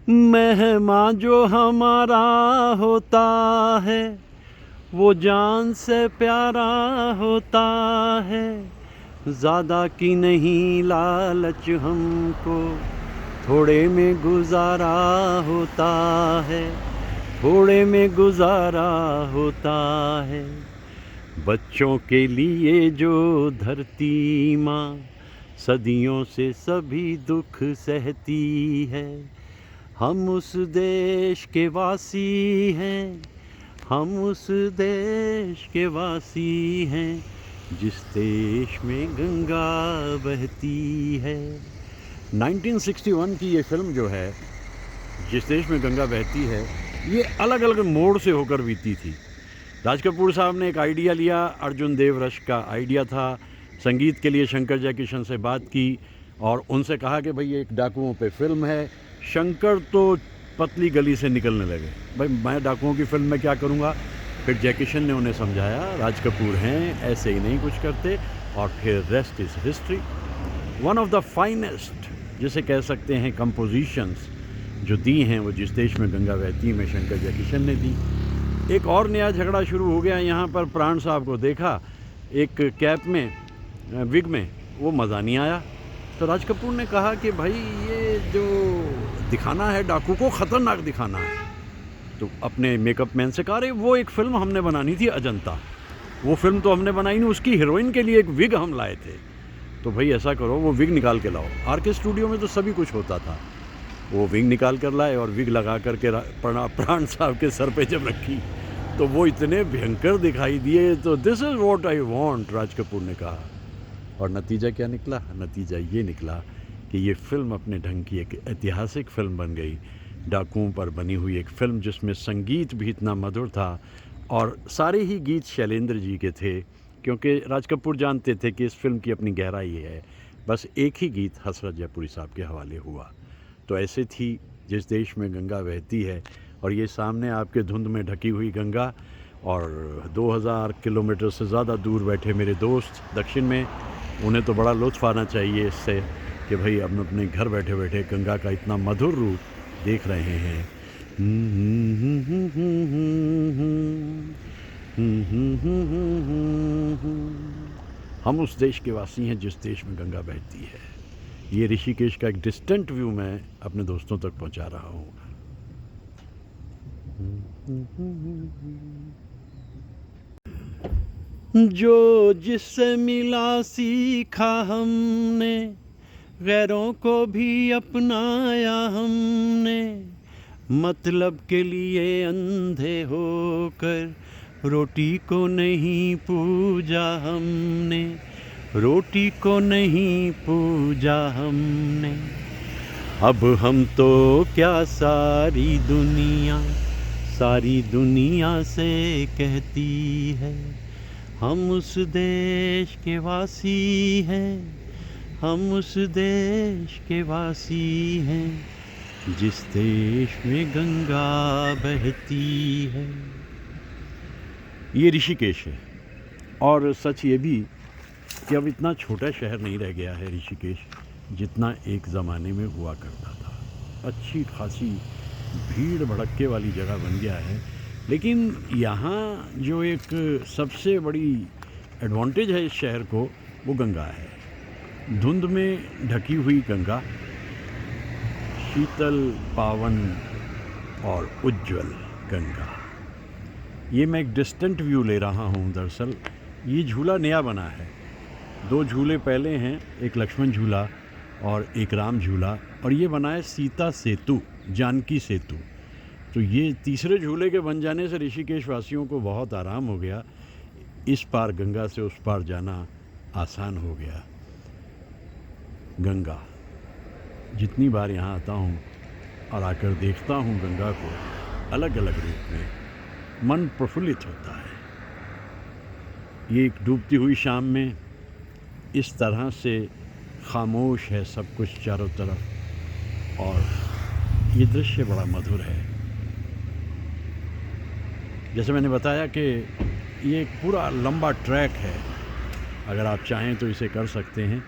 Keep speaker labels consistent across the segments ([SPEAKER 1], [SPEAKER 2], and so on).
[SPEAKER 1] मेहमान जो हमारा होता है वो जान से प्यारा होता है, ज़्यादा की नहीं लालच हमको, थोड़े में गुजारा होता है, थोड़े में गुजारा होता है। बच्चों के लिए जो धरती माँ सदियों से सभी दुख सहती है, हम उस देश के वासी हैं, हम उस देश के वासी हैं, जिस देश में गंगा बहती है। 1961 की ये फिल्म जो है, जिस देश में गंगा बहती है, ये अलग अलग मोड़ से होकर बीती थी। राज कपूर साहब ने एक आइडिया लिया, अर्जुन देव रश का आइडिया था। संगीत के लिए शंकर जयकिशन से बात की और उनसे कहा कि भाई ये एक डाकुओं पे फिल्म है। शंकर तो पतली गली से निकलने लगे, भाई मैं डाकुओं की फिल्म में क्या करूँगा। फिर जयकिशन ने उन्हें समझाया, राज कपूर हैं, ऐसे ही नहीं कुछ करते, और फिर rest is history. One of the finest जिसे कह सकते हैं कंपोजिशंस जो दी हैं वो जिस देश में गंगा बहती में शंकर जयकिशन ने दी। एक और नया झगड़ा शुरू हो गया यहाँ पर। प्राण साहब को देखा एक कैप में, विग में, वो मज़ा नहीं आया। तो राज कपूर ने कहा कि भाई ये जो दिखाना है डाकू को, ख़तरनाक दिखाना है। तो अपने मेकअप मैन से कहा, रे वो एक फ़िल्म हमने बनानी थी अजंता, वो फिल्म तो हमने बनाई नहीं, उसकी हीरोइन के लिए एक विग हम लाए थे। तो भाई ऐसा करो, वो विग निकाल के लाओ। आर.के. स्टूडियो में तो सभी कुछ होता था। वो विग निकाल कर लाए और विग लगा करके प्राण साहब के सर पे जब रखी तो वो इतने भयंकर दिखाई दिए। तो this is what I want, Raj Kapoor ने कहा। और नतीजा क्या निकला? नतीजा ये निकला कि ये फ़िल्म अपने ढंग की एक ऐतिहासिक फ़िल्म बन गई, डाकुओं पर बनी हुई एक फ़िल्म जिसमें संगीत भी इतना मधुर था और सारे ही गीत शैलेंद्र जी के थे, क्योंकि राज कपूर जानते थे कि इस फिल्म की अपनी गहराई है। बस एक ही गीत हसरत जयपुरी साहब के हवाले हुआ। तो ऐसे थी जिस देश में गंगा बहती है। और ये सामने आपके धुंध में ढकी हुई गंगा, और 2000 किलोमीटर से ज़्यादा दूर बैठे मेरे दोस्त दक्षिण में, उन्हें तो बड़ा लुत्फ़ आना चाहिए इससे कि भाई हम अपने घर बैठे बैठे गंगा का इतना मधुर रूप देख रहे हैं। हम उस देश के वासी हैं जिस देश में गंगा बहती है। ये ऋषिकेश का एक डिस्टेंट व्यू मैं अपने दोस्तों तक पहुंचा रहा हूँ। जो जिससे मिला सीखा हमने, गैरों को भी अपनाया हमने, मतलब के लिए अंधे होकर रोटी को नहीं पूजा हमने, रोटी को नहीं पूजा हमने। अब हम तो क्या सारी दुनिया से कहती है, हम उस देश के वासी हैं, हम उस देश के वासी हैं, जिस देश में गंगा बहती है। ये ऋषिकेश है। और सच ये भी कि अब इतना छोटा शहर नहीं रह गया है ऋषिकेश, जितना एक ज़माने में हुआ करता था। अच्छी खासी भीड़ भड़क्के वाली जगह बन गया है। लेकिन यहाँ जो एक सबसे बड़ी एडवांटेज है इस शहर को, वो गंगा है। धुंध में ढकी हुई गंगा, शीतल पावन और उज्ज्वल गंगा। ये मैं एक डिस्टेंट व्यू ले रहा हूँ। दरअसल ये झूला नया बना है। 2 झूले पहले हैं, एक लक्ष्मण झूला और एक राम झूला, और ये बना है सीता सेतु, जानकी सेतु। तो ये तीसरे झूले के बन जाने से ऋषिकेश वासियों को बहुत आराम हो गया। इस पार गंगा से उस पार जाना आसान हो गया। गंगा, जितनी बार यहाँ आता हूँ और आकर देखता हूँ गंगा को अलग अलग रूप में, मन प्रफुल्लित होता है। ये एक डूबती हुई शाम में इस तरह से खामोश है सब कुछ चारों तरफ, और ये दृश्य बड़ा मधुर है। जैसे मैंने बताया कि ये एक पूरा लंबा ट्रैक है। अगर आप चाहें तो इसे कर सकते हैं।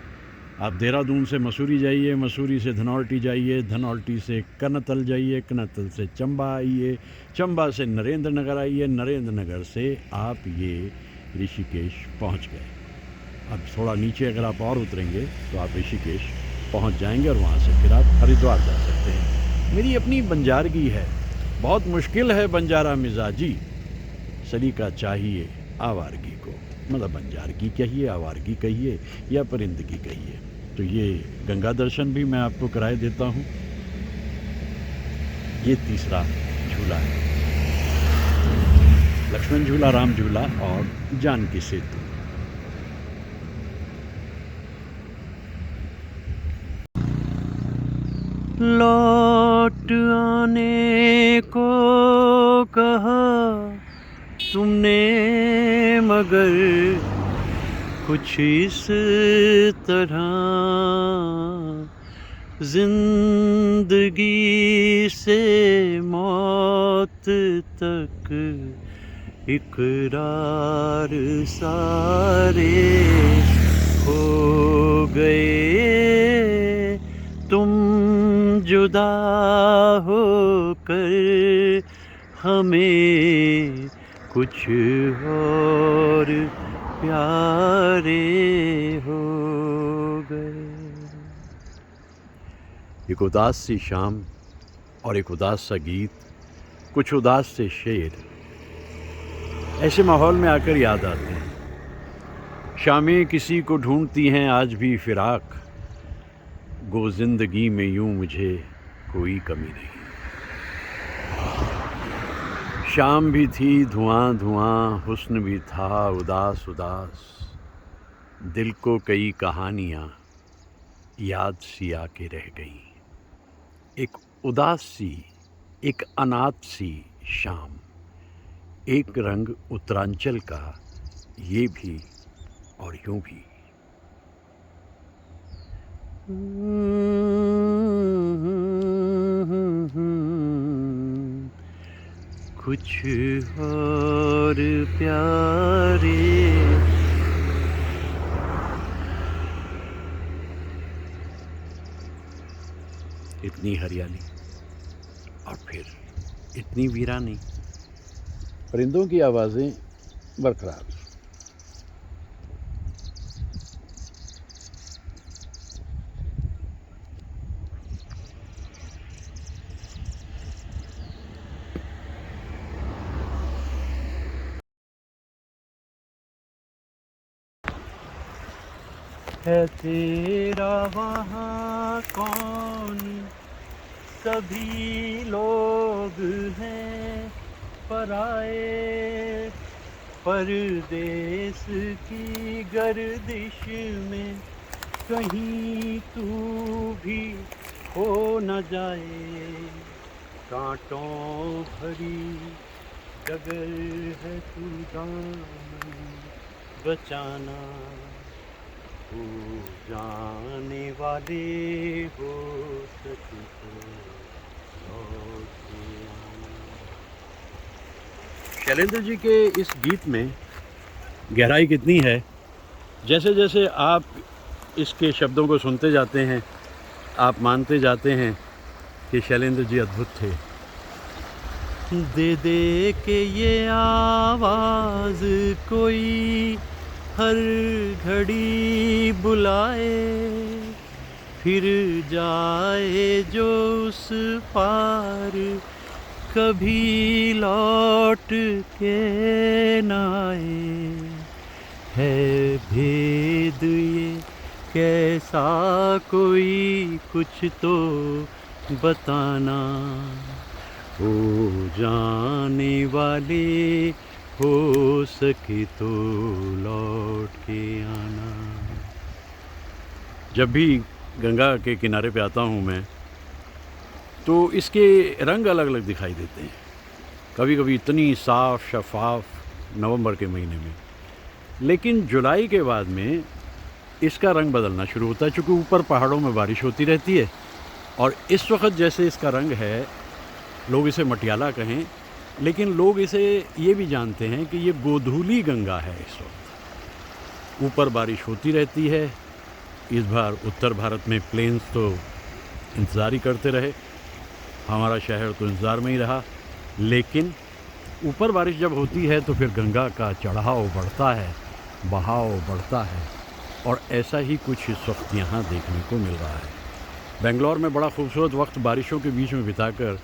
[SPEAKER 1] आप देहरादून से मसूरी जाइए, मसूरी से धनौल्टी जाइए, धनौल्टी से कनतल जाइए, कनतल से चंबा आइए, चंबा से नरेंद्र नगर आइए, नरेंद्र नगर से आप ये ऋषिकेश पहुंच गए। अब थोड़ा नीचे अगर आप और उतरेंगे तो आप ऋषिकेश पहुंच जाएंगे और वहां से फिर आप हरिद्वार जा सकते हैं। मेरी अपनी बंजारगी है, बहुत मुश्किल है बंजारा मिजाजी, सलीका चाहिए आवारगी को। मतलब बंजारगी कहिए, आवारगी कहिए या परिंदगी कहिए। तो ये गंगा दर्शन भी मैं आपको कराए देता हूँ। ये तीसरा झूला है, लक्ष्मण झूला, राम झूला और जानकी सेतु। लौट आने को कहा तुमने, मगर कुछ इस तरह जिंदगी से मौत तक इकरार सारे हो गए। तुम जुदा होकर हमें कुछ और प्यारे हो गए। एक उदास सी शाम और एक उदास सा गीत, कुछ उदास से शेर ऐसे माहौल में आकर याद आते हैं। शामें किसी को ढूंढती हैं आज भी फिराक, गो जिंदगी में यूं मुझे कोई कमी नहीं। शाम भी थी धुआं धुआं, हुस्न भी था उदास उदास, दिल को कई कहानियाँ याद सी आके रह गईं। एक उदास सी, एक अनाथ सी शाम, एक रंग उत्तरांचल का ये भी और यूं भी। कुछ और प्यारे। इतनी हरियाली और फिर इतनी वीरानी, परिंदों की आवाज़ें बरकरार। है तेरा वहाँ कौन, सभी लोग हैं पराए, परदेस की गर्दिश में कहीं तू भी खो न जाए। कांटों भरी डगर है तू दामन बचाना, हो जाने वाले हो सके तो लौट के आना। शैलेंद्र जी के इस गीत में गहराई कितनी है। जैसे जैसे आप इसके शब्दों को सुनते जाते हैं, आप मानते जाते हैं कि शैलेंद्र जी अद्भुत थे। दे दे के ये आवाज़ कोई हर घड़ी बुलाए, फिर जाए जो उस पार कभी लौट के न आए। है भेद ये कैसा कोई कुछ तो बताना, हो जाने वाले हो सके तो लौट के आना। जब भी गंगा के किनारे पे आता हूँ मैं, तो इसके रंग अलग अलग दिखाई देते हैं। कभी कभी इतनी साफ़ शफाफ नवंबर के महीने में, लेकिन जुलाई के बाद में इसका रंग बदलना शुरू होता है, चूँकि ऊपर पहाड़ों में बारिश होती रहती है। और इस वक्त जैसे इसका रंग है, लोग इसे मटियाला कहें, लेकिन लोग इसे ये भी जानते हैं कि ये गोधूली गंगा है। इस वक्त ऊपर बारिश होती रहती है, इस बार उत्तर भारत में प्लेन्स तो इंतज़ार ही करते रहे, हमारा शहर तो इंतज़ार में ही रहा। लेकिन ऊपर बारिश जब होती है तो फिर गंगा का चढ़ाव बढ़ता है, बहाव बढ़ता है, और ऐसा ही कुछ इस वक्त यहाँ देखने को मिल रहा है। बेंगलोर में बड़ा खूबसूरत वक्त बारिशों के बीच में बिताकर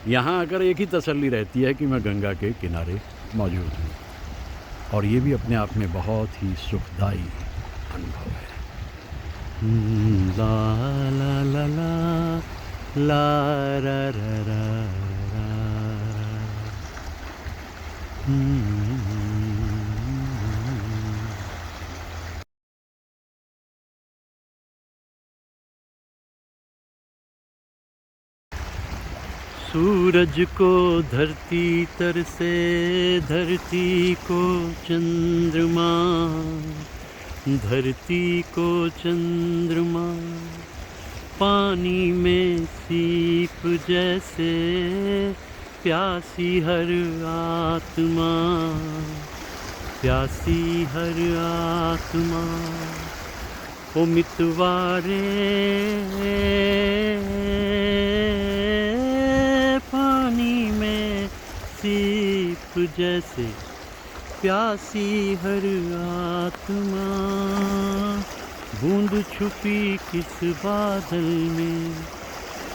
[SPEAKER 1] यहाँ आकर एक ही तसल्ली रहती है कि मैं गंगा के किनारे मौजूद हूँ, और ये भी अपने आप में बहुत ही सुखदायी अनुभव है। ला ला ला ला ला रा रा रा रा। सूरज को धरती तर से, धरती को चंद्रमा, धरती को चंद्रमा, पानी में सीप जैसे प्यासी हर आत्मा, प्यासी हर आत्मा। ओ मितवारे पानी में सीप जैसे प्यासी हर आत्मा, बूंद छुपी किस बादल में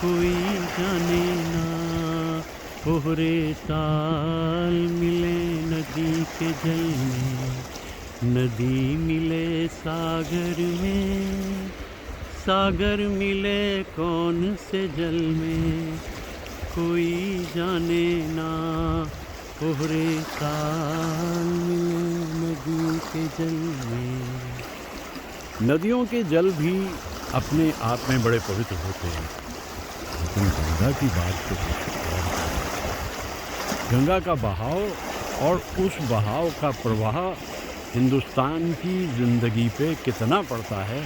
[SPEAKER 1] कोई जाने ना, ओहरे ताल मिले नदी के जल में, नदी मिले सागर में, सागर मिले कौन से जल में, कोई जाने ना, ओहरे ताल मिले नदी के जल में। नदियों के जल भी अपने आप में बड़े पवित्र होते हैं, लेकिन गंगा की बात तो कुछ और है। गंगा का बहाव और उस बहाव का प्रवाह हिंदुस्तान की ज़िंदगी पे कितना पड़ता है,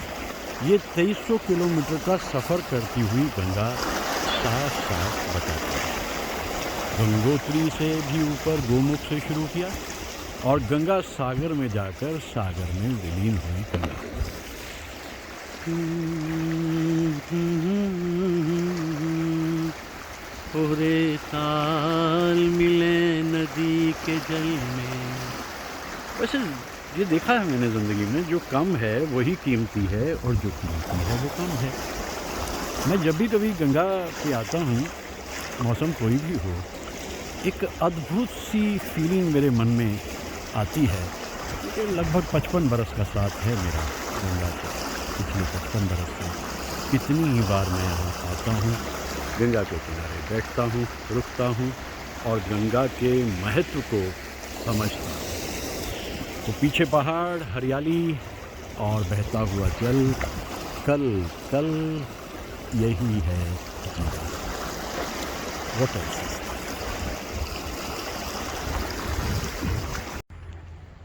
[SPEAKER 1] ये 2300 किलोमीटर का सफ़र करती हुई गंगा साफ साफ बताती है। गंगोत्री से भी ऊपर गोमुख से शुरू किया और गंगा सागर में जाकर सागर में विलीन हुई गंगा। ओरे ताल मिले नदी के जल में। वैसे ये देखा है मैंने ज़िंदगी में, जो कम है वही कीमती है और जो कीमती है वो कम है। मैं जब भी कभी गंगा पे आता हूँ, मौसम कोई भी हो, एक अद्भुत सी फीलिंग मेरे मन में आती है। ये लगभग 55 बरस का साथ है मेरा गंगा से, पिछले 55 बरस से कितनी ही बार मैं यहाँ आता हूँ, गंगा के किनारे बैठता हूँ, रुकता हूँ और गंगा के महत्व को समझता हूँ। तो पीछे पहाड़, हरियाली और बहता हुआ जल, कल कल यही है जीवन। What else?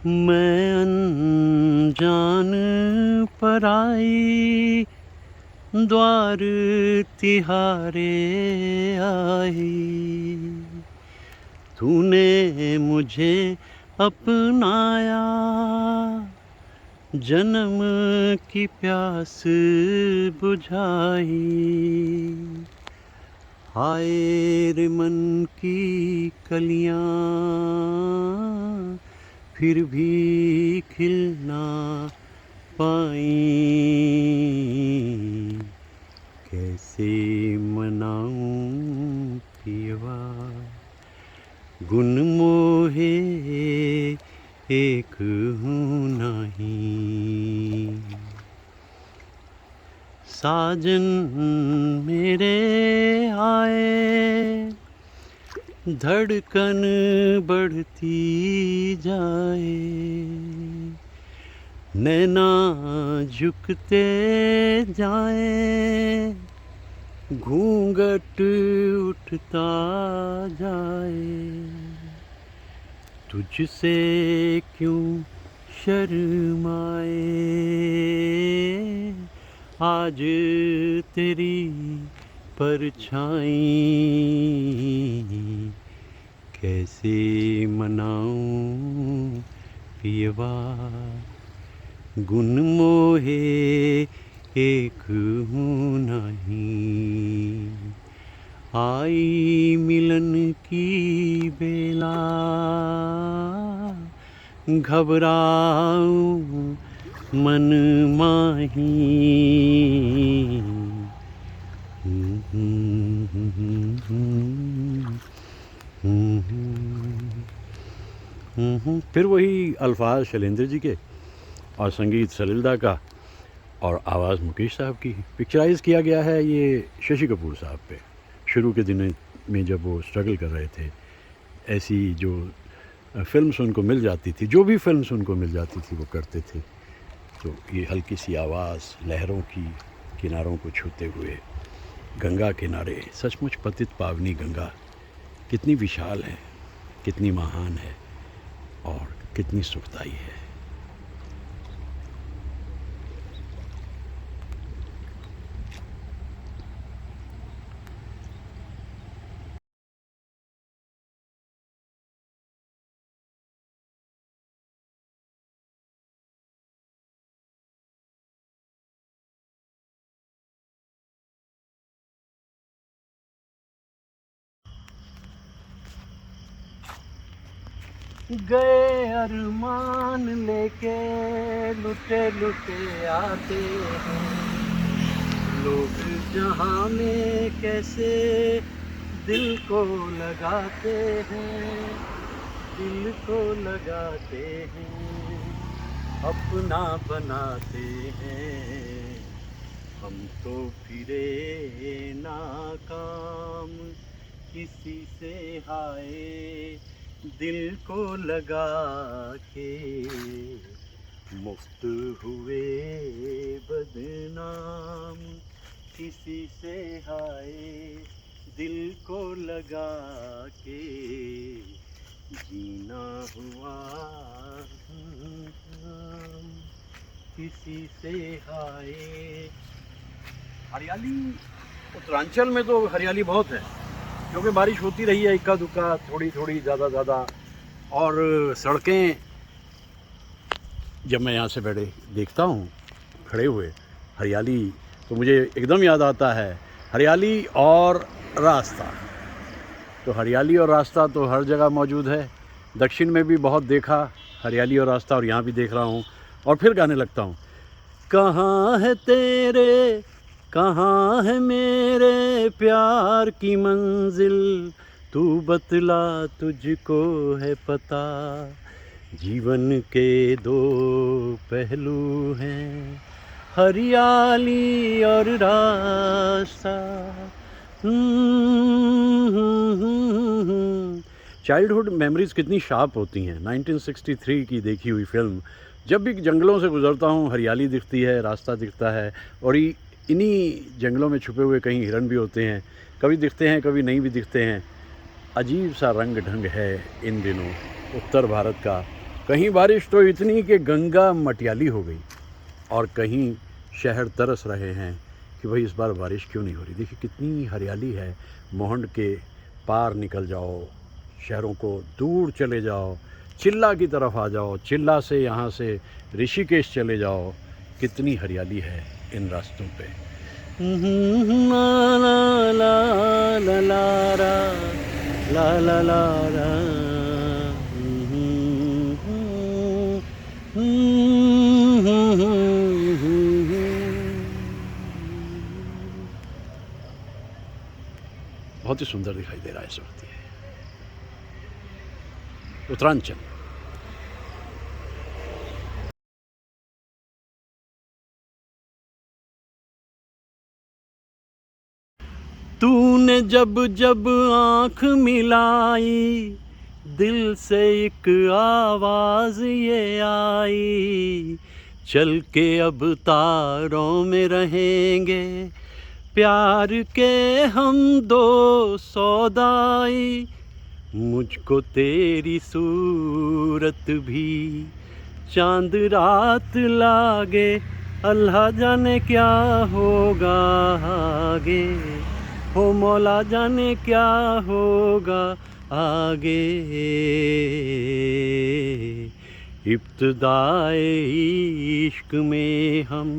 [SPEAKER 1] मैं अनजान पराई द्वार तिहारे आई, तूने मुझे अपनाया, जन्म की प्यास बुझाई। हाय रे मन की कलियां फिर भी खिल ना पाई, कैसे मनाऊं पियवा गुन मोहे एक हूँ नहीं। साजन मेरे आए, धड़कन बढ़ती जाए, नैना झुकते जाए, घूंघट उठता जाए, तुझसे क्यों शर्माए, आज तेरी परछाई, कैसे मनाऊं पियवा गुन मोहे एक हूँ नहीं। आई मिलन की बेला, घबराऊं मन माही। फिर वही अल्फाज शैलेंद्र जी के और संगीत सलिलदा का और आवाज़ मुकेश साहब की। पिक्चराइज़ किया गया है ये शशि कपूर साहब पे, शुरू के दिनों में जब वो स्ट्रगल कर रहे थे। ऐसी जो फिल्म्स उनको मिल जाती थी, जो भी फिल्म्स उनको मिल जाती थी वो करते थे। तो ये हल्की सी आवाज़ लहरों की किनारों को छूते हुए, गंगा किनारे, सचमुच पतित पावनी गंगा कितनी विशाल है, कितनी महान है और कितनी सुखदाई है। गए अरमान लेके लुटे लुटे आते हैं लोग, जहाँ में कैसे दिल को लगाते हैं, दिल को लगाते हैं, अपना बनाते हैं। हम तो फिरे नाकाम किसी से हाय, दिल को लगा के मुफ्त हुए बदनाम किसी से हाय, दिल को लगा के जीना हुआ किसी से हाय। हरियाली, उत्तरांचल में तो हरियाली बहुत है क्योंकि बारिश होती रही है इक्का दुक्का, थोड़ी थोड़ी, ज़्यादा। और सड़कें, जब मैं यहाँ से बैठे देखता हूँ खड़े हुए हरियाली, तो मुझे एकदम याद आता है हरियाली और रास्ता। तो हरियाली और रास्ता तो हर जगह मौजूद है। दक्षिण में भी बहुत देखा हरियाली और रास्ता, और यहाँ भी देख रहा हूँ और फिर गाने लगता हूँ। कहाँ है तेरे, कहाँ है मेरे प्यार की मंजिल, तू बतला तुझको है पता। जीवन के दो पहलू हैं, हरियाली और रास्ता। चाइल्डहुड मेमोरीज़ कितनी शार्प होती हैं। 1963 की देखी हुई फिल्म, जब भी जंगलों से गुज़रता हूँ हरियाली दिखती है, रास्ता दिखता है, और इन्हीं जंगलों में छुपे हुए कहीं हिरन भी होते हैं, कभी दिखते हैं कभी नहीं भी दिखते हैं। अजीब सा रंग ढंग है इन दिनों उत्तर भारत का। कहीं बारिश तो इतनी कि गंगा मटियाली हो गई, और कहीं शहर तरस रहे हैं कि भाई इस बार बारिश क्यों नहीं हो रही। देखिए कितनी हरियाली है। मोहंड के पार निकल जाओ, शहरों को दूर चले जाओ, चिल्ला की तरफ आ जाओ, चिल्ला से यहाँ से ऋषिकेश चले जाओ, कितनी हरियाली है इन रास्तों पे। ला ला ला ला ला ला ला ला। बहुत ही सुंदर दिखाई दे रहा है इस वक्त ये उत्तरांचल। तूने जब जब आँख मिलाई, दिल से एक आवाज़ ये आई, चल के अब तारों में रहेंगे, प्यार के हम दो सौदाई। मुझको तेरी सूरत भी चांद रात लागे, अल्लाह जाने क्या होगा आगे, हो मौला जाने क्या होगा आगे। इब्तिदाए इश्क में हम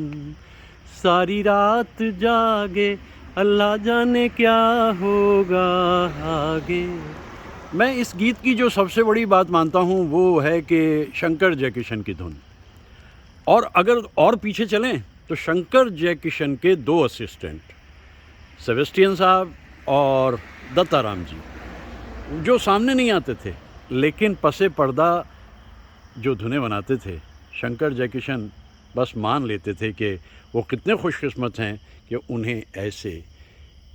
[SPEAKER 1] सारी रात जागे, अल्लाह जाने क्या होगा आगे। मैं इस गीत की जो सबसे बड़ी बात मानता हूँ वो है कि शंकर जयकिशन की धुन। और अगर और पीछे चलें तो शंकर जयकिशन के 2 असिस्टेंट, सेबेस्टियन साहब और दत्ताराम जी, जो सामने नहीं आते थे लेकिन पसे पर्दा जो धुनें बनाते थे, शंकर जयकिशन बस मान लेते थे कि वो कितने खुशकिस्मत हैं कि उन्हें ऐसे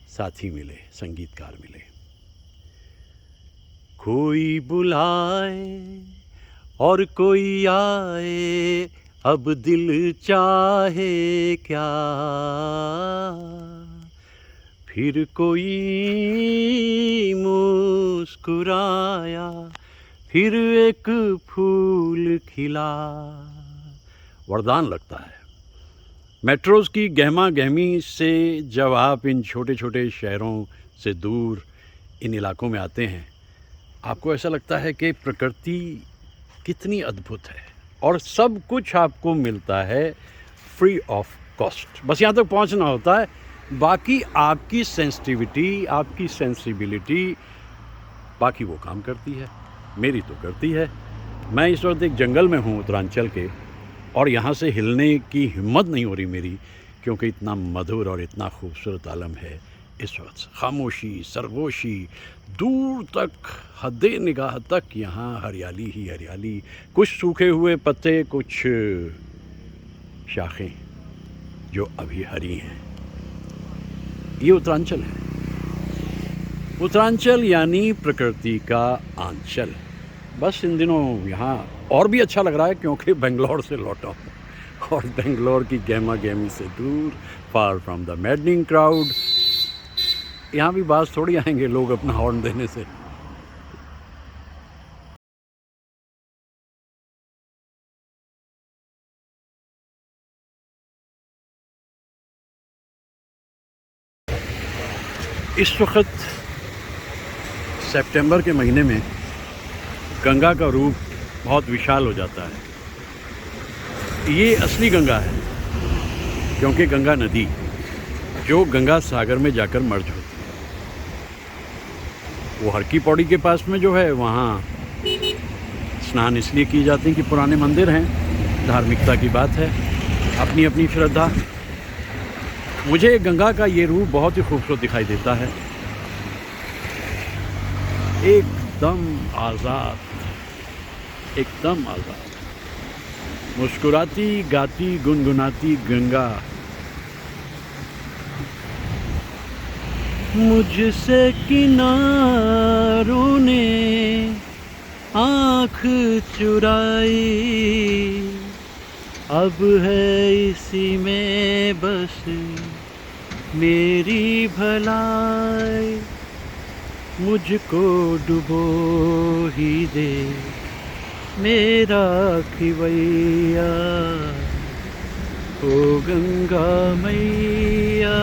[SPEAKER 1] साथी मिले, संगीतकार मिले। कोई बुलाए और कोई आए, अब दिल चाहे क्या, फिर कोई मुस्कुराया, फिर एक फूल खिला। वरदान लगता है। मेट्रोज़ की गहमा गहमी से जब आप इन छोटे छोटे शहरों से दूर इन इलाकों में आते हैं, आपको ऐसा लगता है कि प्रकृति कितनी अद्भुत है और सब कुछ आपको मिलता है फ्री ऑफ कॉस्ट। बस यहाँ तक पहुँचना होता है, बाकी आपकी सेंसिटिविटी, आपकी सेंसिबिलिटी बाकी वो काम करती है, मेरी तो करती है। मैं इस वक्त एक जंगल में हूँ उत्तरांचल के, और यहाँ से हिलने की हिम्मत नहीं हो रही मेरी, क्योंकि इतना मधुर और इतना खूबसूरत आलम है इस वक्त। खामोशी, सरगोशी, दूर तक, हद्दे निगाह तक यहाँ हरियाली ही हरियाली, कुछ सूखे हुए पत्ते, कुछ शाखें जो अभी हरी हैं। ये उत्तरांचल है। उत्तरांचल यानी प्रकृति का आंचल। बस इन दिनों यहाँ और भी अच्छा लग रहा है क्योंकि बेंगलोर से लौटा हूँ और बेंगलोर की गहमा गहमी से दूर, far from the maddening crowd. यहाँ भी बाज थोड़ी आएंगे लोग अपना हॉर्न देने से। इस वक्त सितंबर के महीने में गंगा का रूप बहुत विशाल हो जाता है। ये असली गंगा है, क्योंकि गंगा नदी जो गंगा सागर में जाकर मर्ज होती है, वो हर की पौड़ी के पास में जो है, वहाँ स्नान इसलिए किए जाते हैं कि पुराने मंदिर हैं, धार्मिकता की बात है, अपनी अपनी श्रद्धा। मुझे गंगा का ये रूप बहुत ही खूबसूरत दिखाई देता है, एकदम आज़ाद, एकदम आज़ाद, मुस्कुराती, गाती, गुनगुनाती गंगा। मुझसे किनारों ने आँख चुराई, अब है इसी में बस मेरी भलाई। मुझको डुबो ही दे मेरा खिवैया, ओ गंगा मैया,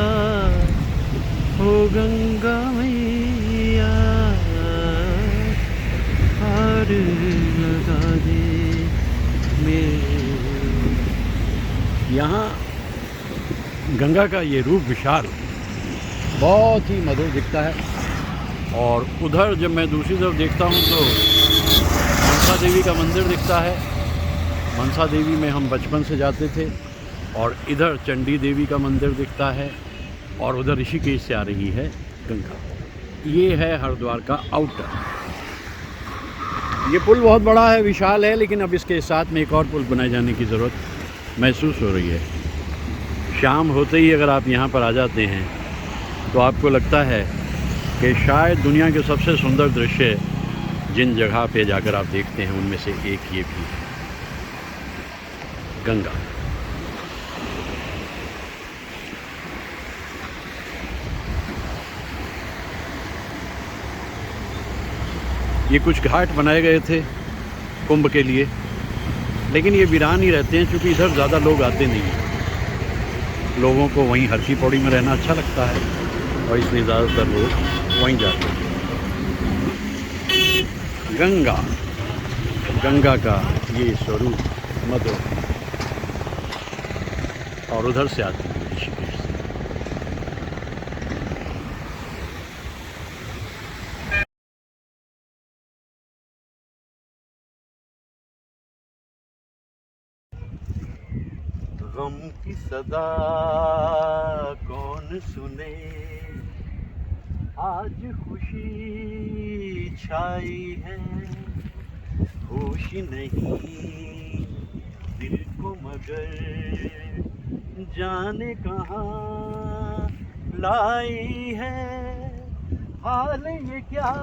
[SPEAKER 1] ओ गंगा मैया, पार लगा दे मेरे। यहाँ गंगा का ये रूप विशाल बहुत ही मधुर दिखता है। और उधर जब मैं दूसरी तरफ देखता हूँ तो मनसा देवी का मंदिर दिखता है। मनसा देवी में हम बचपन से जाते थे। और इधर चंडी देवी का मंदिर दिखता है, और उधर ऋषिकेश से आ रही है गंगा। ये है हरिद्वार का आउटर। ये पुल बहुत बड़ा है, विशाल है, लेकिन अब इसके साथ में एक और पुल बनाए जाने की ज़रूरत महसूस हो रही है। शाम होते ही अगर आप यहाँ पर आ जाते हैं तो आपको लगता है कि शायद दुनिया के सबसे सुंदर दृश्य जिन जगह पे जाकर आप देखते हैं उनमें से एक ये भी है, गंगा। ये कुछ घाट बनाए गए थे कुंभ के लिए, लेकिन ये वीरान ही रहते हैं क्योंकि इधर ज़्यादा लोग आते नहीं हैं। लोगों को वहीं हर की पौड़ी में रहना अच्छा लगता है और इसलिए ज़्यादातर लोग वहीं जाते हैं। गंगा, गंगा का ये स्वरूप मधुर, और उधर से आती है। गम की सदा कौन सुने, आज खुशी छाई है, होश नहीं दिल को मगर जाने कहाँ लाई है। हाल ये क्या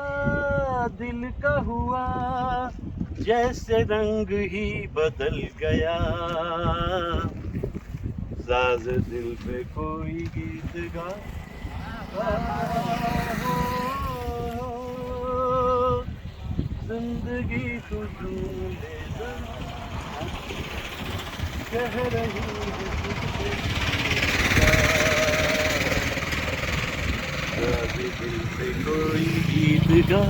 [SPEAKER 1] दिल का हुआ, जैसे रंग ही बदल गया, साज दिल पे कोई गीत गा, जिंदगी को ढूंढे कह रही है तुझसे, दिल पे कोई गीत गा।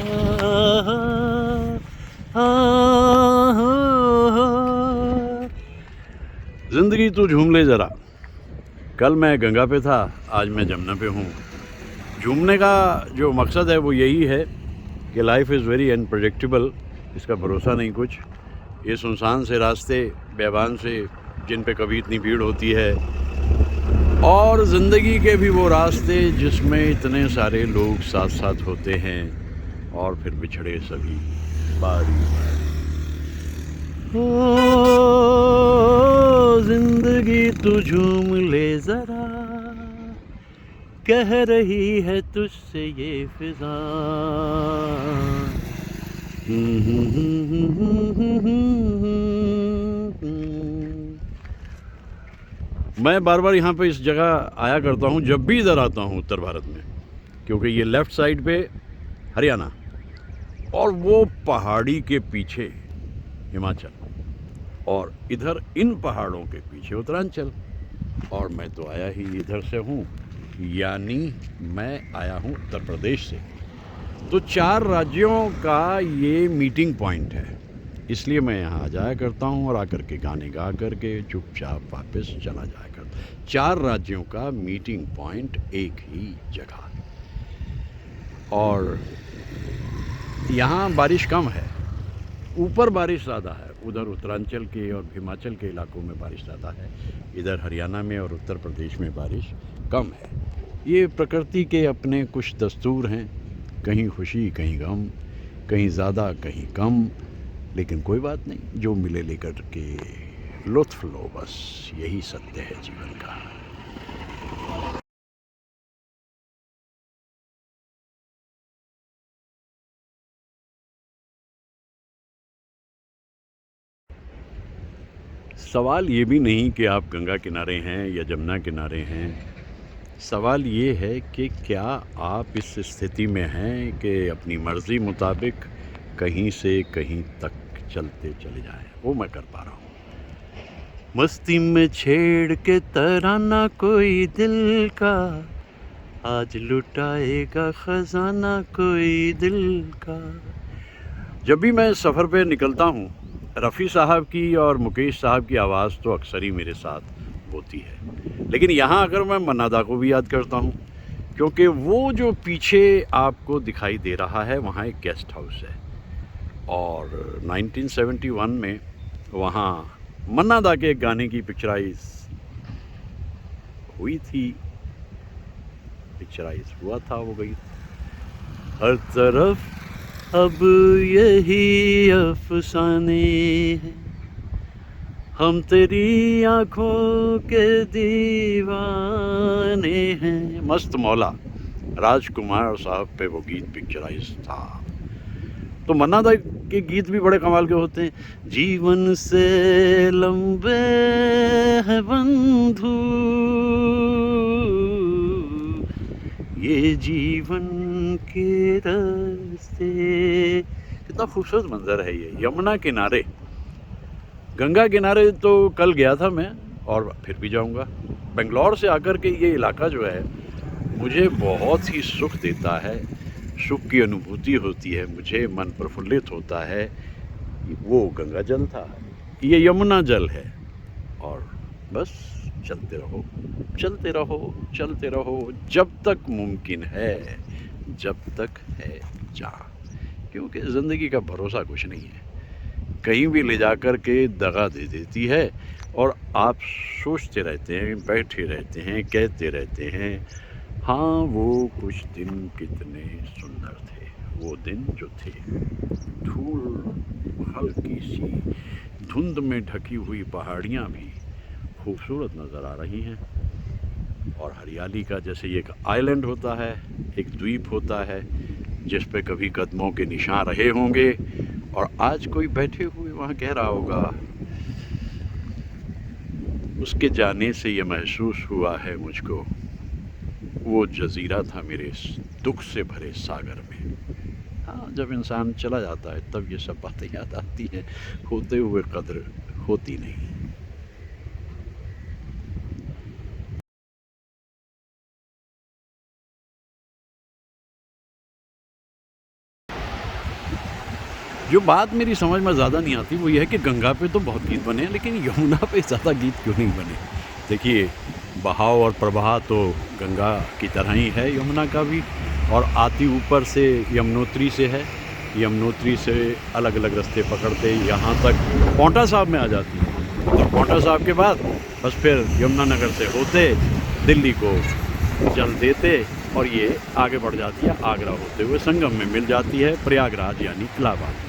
[SPEAKER 1] जिंदगी तू झूम ले जरा। कल मैं गंगा पे था, आज मैं जमुना पे हूँ। झूमने का जो मकसद है वो यही है कि लाइफ इज़ वेरी अनप्रेडिक्टेबल, इसका भरोसा नहीं कुछ। ये सुनसान से रास्ते, बेबान से, जिन पे कभी इतनी भीड़ होती है, और ज़िंदगी के भी वो रास्ते जिसमें इतने सारे लोग साथ साथ होते हैं और फिर बिछड़े सभी बारी बारी। ओ जिंदगी तू झूम ले ज़रा, कह रही है तुझसे ये फिजा। मैं बार बार यहाँ पे इस जगह आया करता हूँ जब भी इधर आता हूँ उत्तर भारत में, क्योंकि ये लेफ़्ट साइड पे हरियाणा और वो पहाड़ी के पीछे हिमाचल, और इधर इन पहाड़ों के पीछे उत्तरांचल। और मैं तो आया ही इधर से हूँ, यानी मैं आया हूँ उत्तर प्रदेश से। तो 4 राज्यों का ये मीटिंग पॉइंट है, इसलिए मैं यहाँ आ जाया करता हूँ और आकर के गाने गा करके चुपचाप वापस चला जाया करता। 4 राज्यों का मीटिंग पॉइंट एक ही जगह, और यहाँ बारिश कम है, ऊपर बारिश ज़्यादा है। उधर उत्तरांचल के और हिमाचल के इलाकों में बारिश ज़्यादा है, इधर हरियाणा में और उत्तर प्रदेश में बारिश कम है। ये प्रकृति के अपने कुछ दस्तूर हैं, कहीं खुशी कहीं गम, कहीं ज़्यादा कहीं कम, लेकिन कोई बात नहीं, जो मिले लेकर के लुत्फ़ लो, बस यही सत्य है जीवन का। सवाल ये भी नहीं कि आप गंगा किनारे हैं या जमुना किनारे हैं, सवाल ये है कि क्या आप इस स्थिति में हैं कि अपनी मर्ज़ी मुताबिक कहीं से कहीं तक चलते चले जाएं। वो मैं कर पा रहा हूँ। मस्ती में छेड़ के तराना कोई दिल का, आज लुटाएगा ख़जाना कोई दिल का। जब भी मैं सफ़र पे निकलता हूँ, रफ़ी साहब की और मुकेश साहब की आवाज़ तो अक्सर ही मेरे साथ होती है, लेकिन यहाँ आकर मैं मन्ना दा को भी याद करता हूँ, क्योंकि वो जो पीछे आपको दिखाई दे रहा है वहाँ एक गेस्ट हाउस है, और 1971 में वहाँ मन्ना दा के एक गाने की पिक्चराइज हुई थी, पिक्चराइज हुआ था वो गई। हर तरफ अब यही अफसाने हैं, हम तेरी आँखों के दीवाने हैं। मस्त मौला राजकुमार साहब पे वो गीत पिक्चराइज था। तो मन्ना दा के गीत भी बड़े कमाल के होते हैं। जीवन से लंबे हैं बंधु ये जीवन के रास्ते। कितना खूबसूरत मंजर है ये, यमुना किनारे। गंगा किनारे तो कल गया था मैं, और फिर भी जाऊंगा। बेंगलोर से आकर के ये इलाका जो है मुझे बहुत ही सुख देता है, सुख की अनुभूति होती है, मुझे मन प्रफुल्लित होता है। वो गंगा जल था, ये यमुना जल है, और बस चलते रहो चलते रहो चलते रहो जब तक मुमकिन है, जब तक है जान, क्योंकि ज़िंदगी का भरोसा कुछ नहीं है। कहीं भी ले जा कर के दगा दे देती है और आप सोचते रहते हैं, बैठे रहते हैं, कहते रहते हैं, हाँ वो कुछ दिन कितने सुंदर थे, वो दिन जो थे। धूल हल्की सी धुंध में ढकी हुई पहाड़ियाँ भी खूबसूरत नज़र आ रही हैं और हरियाली का जैसे ये एक आइलैंड होता है, एक द्वीप होता है जिस पे कभी कदमों के निशान रहे होंगे और आज कोई बैठे हुए वहाँ कह रहा होगा, उसके जाने से ये महसूस हुआ है मुझको, वो जजीरा था मेरे दुख से भरे सागर में। हाँ, जब इंसान चला जाता है तब ये सब बातें याद आती हैं, होते हुए कद्र होती नहीं। जो बात मेरी समझ में ज़्यादा नहीं आती वो ये है कि गंगा पे तो बहुत गीत बने हैं, लेकिन यमुना पे ज़्यादा गीत क्यों नहीं बने। देखिए, बहाव और प्रवाह तो गंगा की तरह ही है यमुना का भी, और आती ऊपर से यमुनोत्री से है, यमुनोत्री से अलग अलग रास्ते पकड़ते यहाँ तक पांवटा साहिब में आ जाती है और पांवटा साहिब के बाद बस फिर यमुनानगर से होते दिल्ली को जल देते और ये आगे बढ़ जाती है, आगरा होते हुए संगम में मिल जाती है प्रयागराज यानी इलाहाबाद।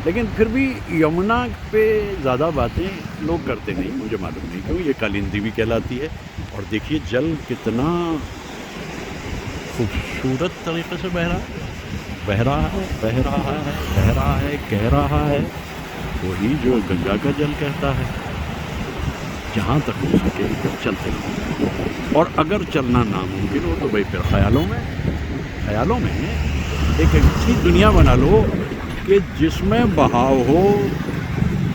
[SPEAKER 1] लेकिन फिर भी यमुना पे ज़्यादा बातें लोग करते नहीं, मुझे मालूम नहीं क्यों। ये कालिंदी भी कहलाती है और देखिए जल कितना खूबसूरत तरीके से बह रहा है, बह रहा है, बह रहा है, बह रहा है, कह रहा है वही जो गंगा का जल कहता है। जहाँ तक हो सके चलते रहो, और अगर चलना नामुमकिन हो तो भाई फिर ख्यालों में एक ऐसी दुनिया बना लो कि जिसमें बहाव हो,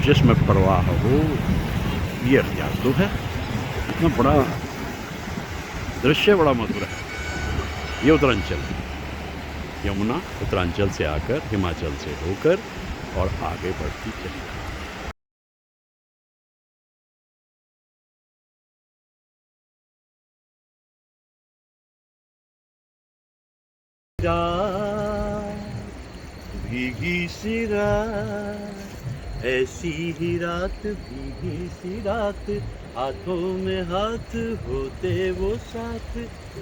[SPEAKER 1] जिसमें प्रवाह हो। ये अख्तियार तो है, इतना बड़ा दृश्य बड़ा मधुर है। ये उत्तरांचल, यमुना उत्तरांचल से आकर हिमाचल से होकर और आगे बढ़ती चली भीगी सी रात, ऐसी ही रात, भीगी सी रात, हाथों में हाथ होते वो साथ,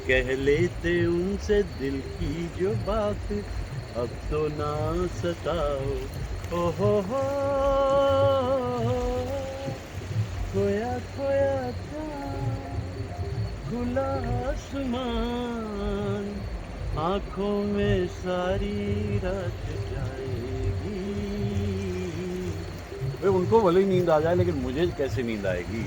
[SPEAKER 1] कह लेते उनसे दिल की जो बात, अब तो ना सताओ, ओ हो, खोया खोया चाँद, खुला आसमान, आँखों में सारी रात जाएगी। वे उनको भले ही नींद आ जाए, लेकिन मुझे कैसे नींद आएगी।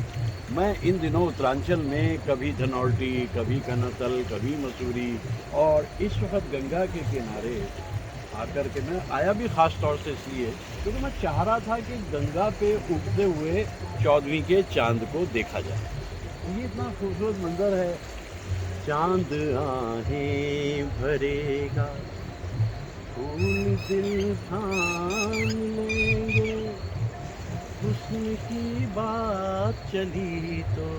[SPEAKER 1] मैं इन दिनों उत्तरांचल में कभी धनौल्टी, कभी कनतल, कभी मसूरी, और इस वक्त गंगा के किनारे आकर के मैं आया भी ख़ास तौर से इसलिए क्योंकि मैं चाह रहा था कि गंगा पे उगते हुए 14वीं के चांद को देखा जाए। ये इतना खूबसूरत मंजर है। चांद आहें भरेगा, फूल दिल थाम लेंगे, हुस्न की बात चली तो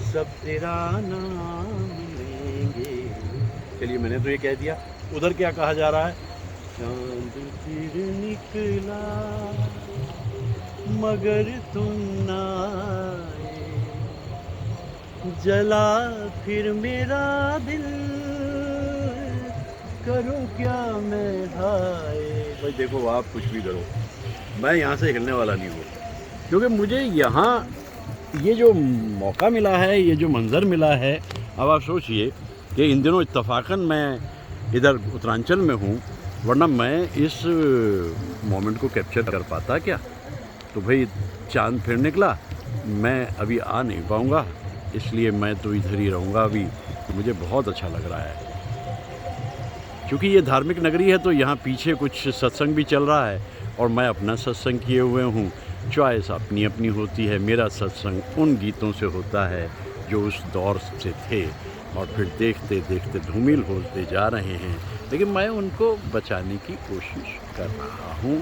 [SPEAKER 1] सब तेरा नाम लेंगे। चलिए, मैंने तो ये कह दिया, उधर क्या कहा जा रहा है। चांद फिर निकला मगर तुम ना आए, जला फिर मेरा दिल, करूं क्या मैं हाय। भाई देखो, आप कुछ भी करो, मैं यहाँ से हिलने वाला नहीं हूँ, क्योंकि मुझे यहाँ ये जो मौका मिला है, ये जो मंज़र मिला है। अब आप सोचिए कि इन दिनों इत्तफाकन मैं इधर उत्तरांचल में हूँ, वरना मैं इस मोमेंट को कैप्चर कर पाता क्या। तो भाई चांद फिर निकला, मैं अभी आ नहीं पाऊँगा, इसलिए मैं तो इधर ही रहूँगा अभी। मुझे बहुत अच्छा लग रहा है, क्योंकि ये धार्मिक नगरी है, तो यहाँ पीछे कुछ सत्संग भी चल रहा है और मैं अपना सत्संग किए हुए हूँ। चॉइस अपनी अपनी होती है। मेरा सत्संग उन गीतों से होता है जो उस दौर से थे और फिर देखते देखते धूमिल होते जा रहे हैं, लेकिन मैं उनको बचाने की कोशिश कर रहा हूँ,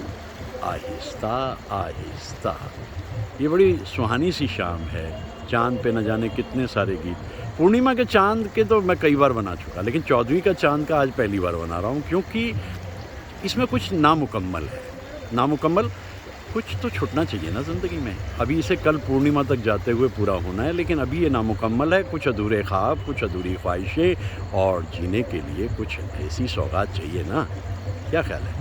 [SPEAKER 1] आहिस्ता आहिस्ता। ये बड़ी सुहानी सी शाम है। चांद पे न जाने कितने सारे गीत। पूर्णिमा के चांद के तो मैं कई बार बना चुका, लेकिन 14वीं का चांद का आज पहली बार बना रहा हूँ, क्योंकि इसमें कुछ नामुकम्मल है। नामुकम्मल कुछ तो छूटना चाहिए ना ज़िंदगी में। अभी इसे कल पूर्णिमा तक जाते हुए पूरा होना है, लेकिन अभी ये नामुकम्मल है। कुछ अधूरे ख्वाब, कुछ अधूरी ख्वाहिशें, और जीने के लिए कुछ ऐसी सौगात चाहिए ना। क्या ख्याल है?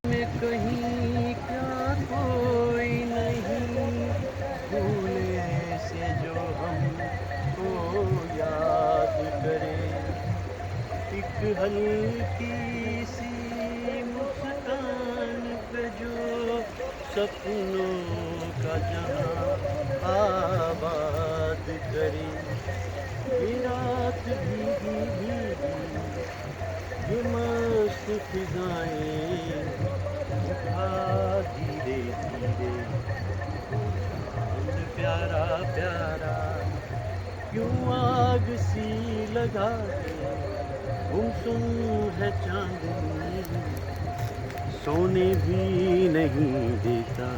[SPEAKER 1] मैं कहीं का कोई नहीं, भूल ऐसे जो हमको याद करे, एक हल्की सी मुस्कान पे जो सपनों का जहां आबाद करे। ये रात भीगी भीगी, ये मस्त फिजाएं, उठा धीरे धीरे चांद प्यारा प्यारा, क्यों आग सी लगा के गुमसुम है चांदनी, सोने भी नहीं देता।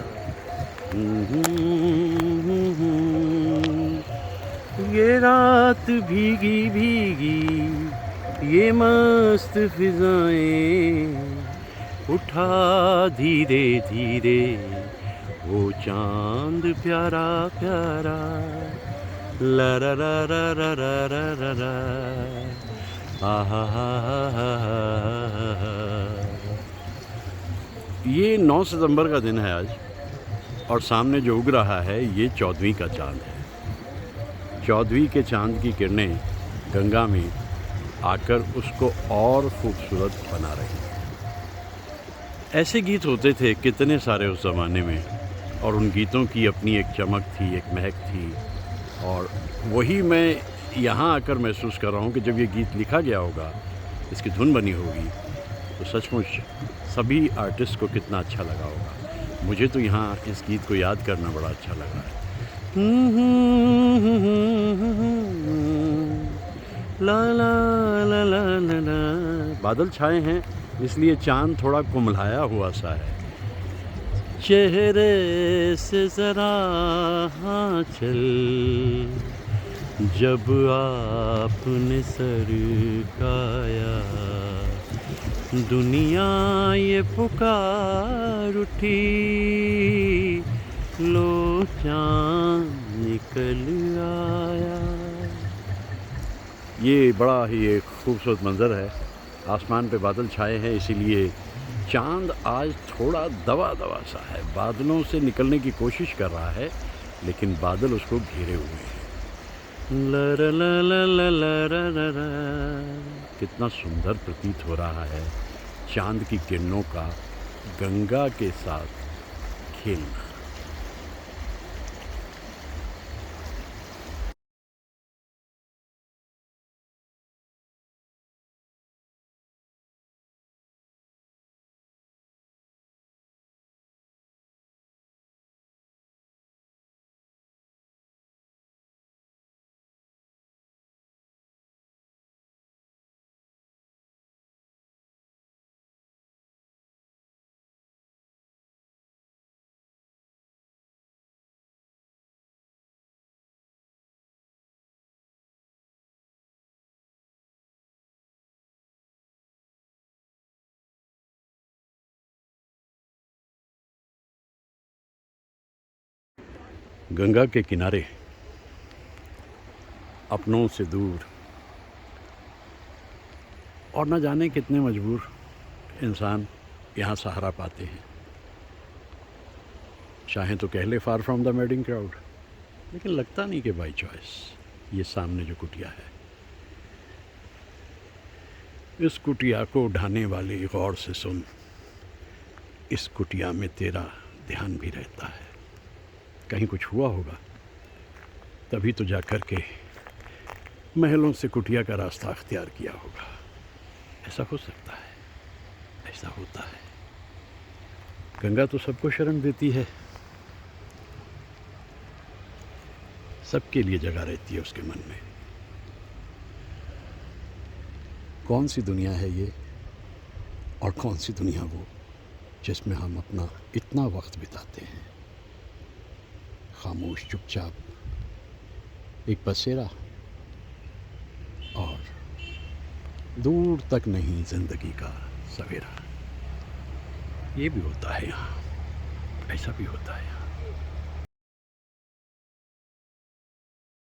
[SPEAKER 1] ये रात भीगी भीगी, ये मस्त फिजाएं, उठा धीरे धीरे वो चांद प्यारा प्यारा, ला ला ला ला ला ला ला ला, आहा हा हा हा। ये 9 सितंबर का दिन है आज, और सामने जो उग रहा है ये 14वीं का चांद है। 14वीं के चांद की किरणें गंगा में आकर उसको और खूबसूरत बना रही हैं। ऐसे गीत होते थे कितने सारे उस ज़माने में, और उन गीतों की अपनी एक चमक थी, एक महक थी, और वही मैं यहाँ आकर महसूस कर रहा हूँ कि जब ये गीत लिखा गया होगा, इसकी धुन बनी होगी, तो सचमुच सभी आर्टिस्ट को कितना अच्छा लगा होगा। मुझे तो यहाँ इस गीत को याद करना बड़ा अच्छा लगा है। ला ला ला ला ला ला। बादल छाए हैं इसलिए चांद थोड़ा कुम्हलाया हुआ सा है। चेहरे से ज़रा हाँ चल, जब आपने सरकाया, दुनिया ये पुकार उठी, लो चाँद निकल आया। ये बड़ा ही एक खूबसूरत मंज़र है। आसमान पे बादल छाए हैं, इसीलिए चाँद आज थोड़ा दबा दबा सा है। बादलों से निकलने की कोशिश कर रहा है, लेकिन बादल उसको घेरे हुए हैं। ला ला ला ला ला ला ला। कितना सुंदर प्रतीत हो रहा है चाँद की किरणों का गंगा के साथ खेलना। गंगा के किनारे अपनों से दूर, और न जाने कितने मजबूर इंसान यहाँ सहारा पाते हैं। चाहें तो कह ले far from the madding crowd, लेकिन लगता नहीं कि बाई चॉइस। ये सामने जो कुटिया है, इस कुटिया को उठाने वाली गौर से सुन, इस कुटिया में तेरा ध्यान भी रहता है। कहीं कुछ हुआ होगा तभी तो जा कर के महलों से कुटिया का रास्ता अख्तियार किया होगा। ऐसा हो सकता है, ऐसा होता है। गंगा तो सबको शरण देती है, सबके लिए जगह रहती है उसके मन में। कौन सी दुनिया है ये, और कौन सी दुनिया वो जिसमें हम अपना इतना वक्त बिताते हैं खामोश चुपचाप, एक बसेरा, और दूर तक नहीं ज़िंदगी का सवेरा। ये भी होता है यहाँ, ऐसा भी होता है यहाँ।